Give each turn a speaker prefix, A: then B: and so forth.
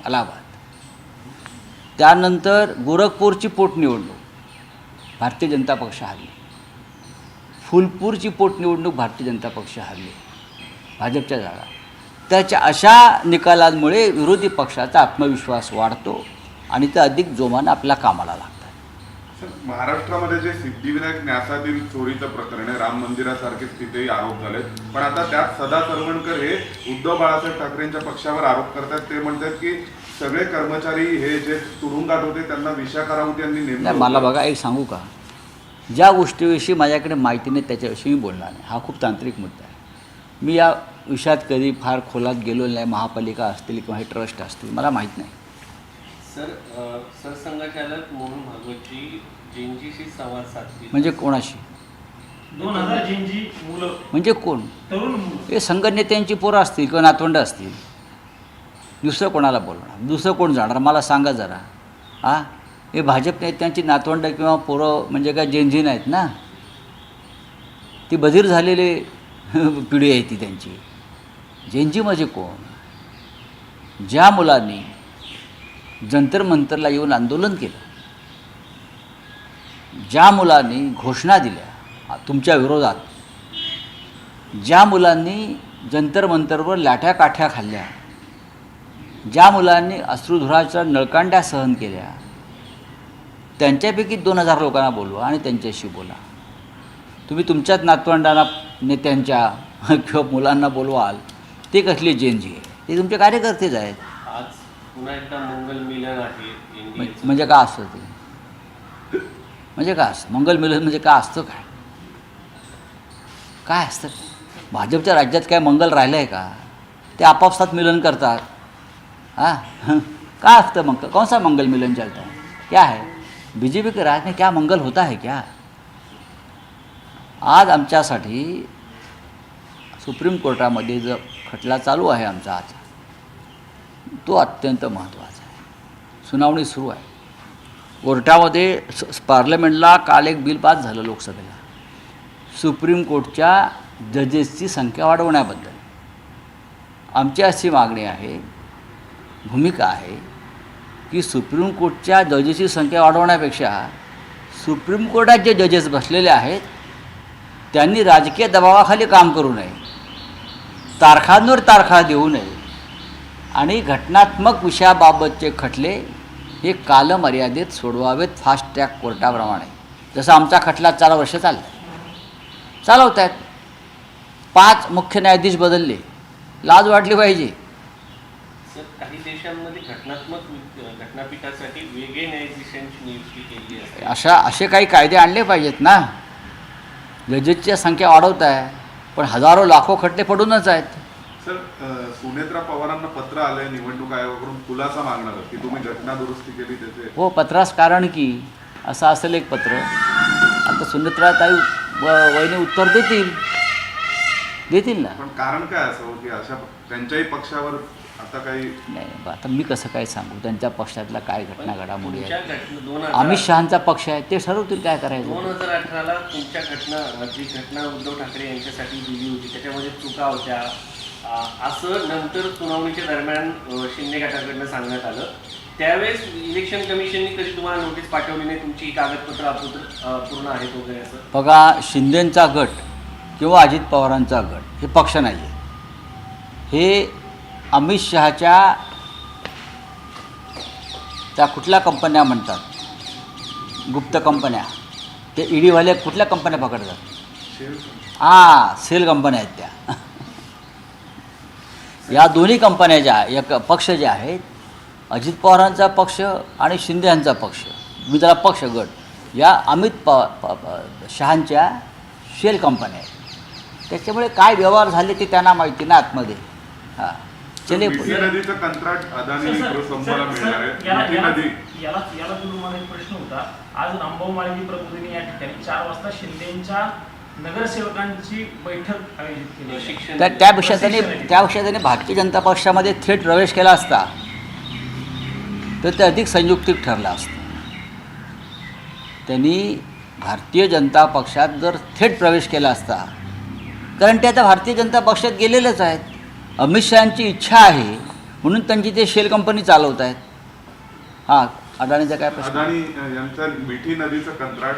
A: अलाहाबाद. त्यानंतर गोरखपूरची पोटनिवडणूक भारतीय जनता पक्ष हरली. फुलपूरची पोटनिवडणूक भारतीय जनता पक्ष हरली, भाजपच्या जागा. त्याच्या अशा निकालांमुळे विरोधी पक्षाचा आत्मविश्वास वाढतो आणि ते अधिक जोमानं आपल्या कामाला लागतात.
B: महाराष्ट्रामध्ये जे सिद्धिविनायक न्यासातील चोरीचं प्रकरण आहे, राम मंदिरासारखेच तिथेही आरोप झाले, पण आता त्यात सदा सरवणकर हे उद्धव बाळासाहेब ठाकरेंच्या पक्षावर आरोप करतात. ते म्हणतात की सगळे कर्मचारी हे जे तुरुंगात होते त्यांना विशाखा राऊत यांनी नेमलं.
A: मला बघा एक सांगू का, ज्या गोष्टीविषयी माझ्याकडे माहिती नाही त्याच्याविषयी मी बोलणार नाही. हा खूप तांत्रिक मुद्दा आहे. मी या विषयात कधी फार खोलात गेलो नाही. महापालिका असतील किंवा हे ट्रस्ट असतील, मला माहीत नाही.
C: सर, सरसंघचालक मोहन भागवतजी जेनजीशी संवाद साधतील.
A: म्हणजे कोणाशी?
D: 2000 जेनजी मुलं
A: म्हणजे कोण?
D: तरुण मुलं.
A: हे संघनेत्यांची पोरं असतील किंवा नातवंड असतील. दुसरं कोणाला बोलणार? दुसरं कोण जाणार मला सांगा जरा. हां, हे भाजप नेत्यांची नातवंड किंवा पोरं म्हणजे काय जेनजी नाहीत ना. ती बधीर झालेली पिढी आहे ती त्यांची. जेनजी म्हणजे कोण? ज्या मुलांनी जंतर मंतरला येऊन आंदोलन केलं, ज्या मुलांनी घोषणा दिल्या तुमच्या विरोधात, ज्या मुलांनी जंतर मंतरवर लाठ्या काठ्या खाल्ल्या, ज्या मुलांनी अश्रुधुराच्या नळकांड्या सहन केल्या, त्यांच्यापैकी 2000 लोकांना बोलवा आणि त्यांच्याशी बोला. तुम्ही तुमच्याच नातवंडांना नेत्यांच्या किंवा मुलांना बोलवाल, ते कसले जेनजी आहे? ते तुमचे कार्यकर्तेच आहेत.
C: आज पुन्हा एकदा मंगल मिलन आहे.
A: म्हणजे काय असतं ते? म्हणजे काय असतं मंगल मिलन? म्हणजे काय असतं? काय असतं? भाजपच्या राज्यात काय मंगल राहिलं आहे का? ते आपापसात मिलन करतात. हाँ, क्या असतं मग? कौन सा मंगल मिलन चलता है? क्या है बीजेपी के राज में? क्या मंगल होता है क्या? आज आमच्यासाठी सुप्रीम कोर्टामध्ये जो खटला चालू आहे आमचा आज, तो अत्यंत महत्त्वाचा आहे. सुनावणी सुरू आहे कोर्टामध्ये. पार्लमेंटला काल एक बिल पास झालं लोकसभेला, सुप्रीम कोर्टच्या जजेसची संख्या वाढवण्याबद्दल. आमची अशी मागणी आहे, भूमिका आहे की सुप्रीम कोर्टच्या जजेसची संख्या वाढवण्यापेक्षा सुप्रीम कोर्टात जे जजेस बसलेले आहेत त्यांनी राजकीय दबावाखाली काम करू नये, तारखांवर तारखा देऊ नये आणि घटनात्मक विषयाबाबतचे खटले हे कालमर्यादेत सोडवावेत, फास्ट ट्रॅक कोर्टाप्रमाणे. जसं आमचा खटला 4 वर्ष चालवत आहेत. 5 मुख्य न्यायाधीश बदलले, लाज वाटली पाहिजे.
C: सर, काही देशांमध्ये घटनापीठासाठी वेगळे न्यायाधीशांची नियुक्ती केली असते.
A: असे काही कायदे आणले पाहिजेत ना. जजेसची संख्या वाढवत आहे पण हजारो लाखो खटले पडूनच आहेत.
B: सर, सुनेत्रा पवारांना पत्र आलंय निवडणूक आयोगाकडून खुलासा मागणार की तुम्ही घटना दुरुस्ती केली त्याचे.
A: हो, पत्रास कारण की असं असेल एक पत्र. आता सुनेत्राताई वहिनी उत्तर देतील ना.
B: पण कारण काय असं की अशा त्यांच्याही पक्षावर आता काही
A: नाही, आता मी कसं काय सांगू त्यांच्या पक्षातल्या काय घटना घडामोडी
C: तुमच्या
A: आहेत. अमित शहांचा पक्ष आहे, ते ठरवतील काय करायचं.
C: 2018ला तुमच्या जी घटना उद्धव ठाकरे यांच्यासाठी दिली होती त्याच्यामध्ये चुका होत्या असं नंतर सुनावणीच्या दरम्यान शिंदे गटाकडनं सांगण्यात आलं. त्यावेळेस इलेक्शन कमिशनने कधी तुम्हाला नोटीस पाठवली नाही, तुमची कागदपत्र पूर्ण आहेत वगैरे असं?
A: बघा, शिंदेंचा गट किंवा अजित पवारांचा गट हे पक्ष नाही आहे. हे अमित शहाच्या त्या कुठल्या कंपन्या म्हणतात, गुप्त कंपन्या, ते ईडीवाले कुठल्या कंपन्या पकडतात? सेल कंपन्या आहेत त्या. या दोन्ही कंपन्या ज्या एक पक्ष जे आहेत, अजित पवारांचा पक्ष आणि शिंदे यांचा पक्ष, मी त्याला पक्ष गट, या अमित शहांच्या शेल कंपन्या आहेत. त्याच्यामुळे काय व्यवहार झाले ते त्यांना माहिती ना आतमध्ये. हां, चले
B: नदीचं कंत्राट अदानी समूहाला मिळणार आहे.
D: याला तुम्हाला एक प्रश्न होता. आज रामभाऊ माळगी प्रबोधिनी या ठिकाणी 4 वाजता शिंदेच्या नगरसेवकांची बैठक आयोजित केली.
A: त्यापेक्षा त्यांनी भारतीय जनता पक्षामध्ये थेट प्रवेश केला असता तर ते अधिक संयुक्तिक ठरलं असतं. त्यांनी भारतीय जनता पक्षात जर थेट प्रवेश केला असता, कारण ते आता भारतीय जनता पक्षात गेलेलेच आहेत. अमित शहांची इच्छा आहे म्हणून त्यांची ते शेल कंपनी चालवत आहेत. हां, अडाणीचा काय प्रश्न?
B: अदानी यांचं मिठी नदीचं कंत्राट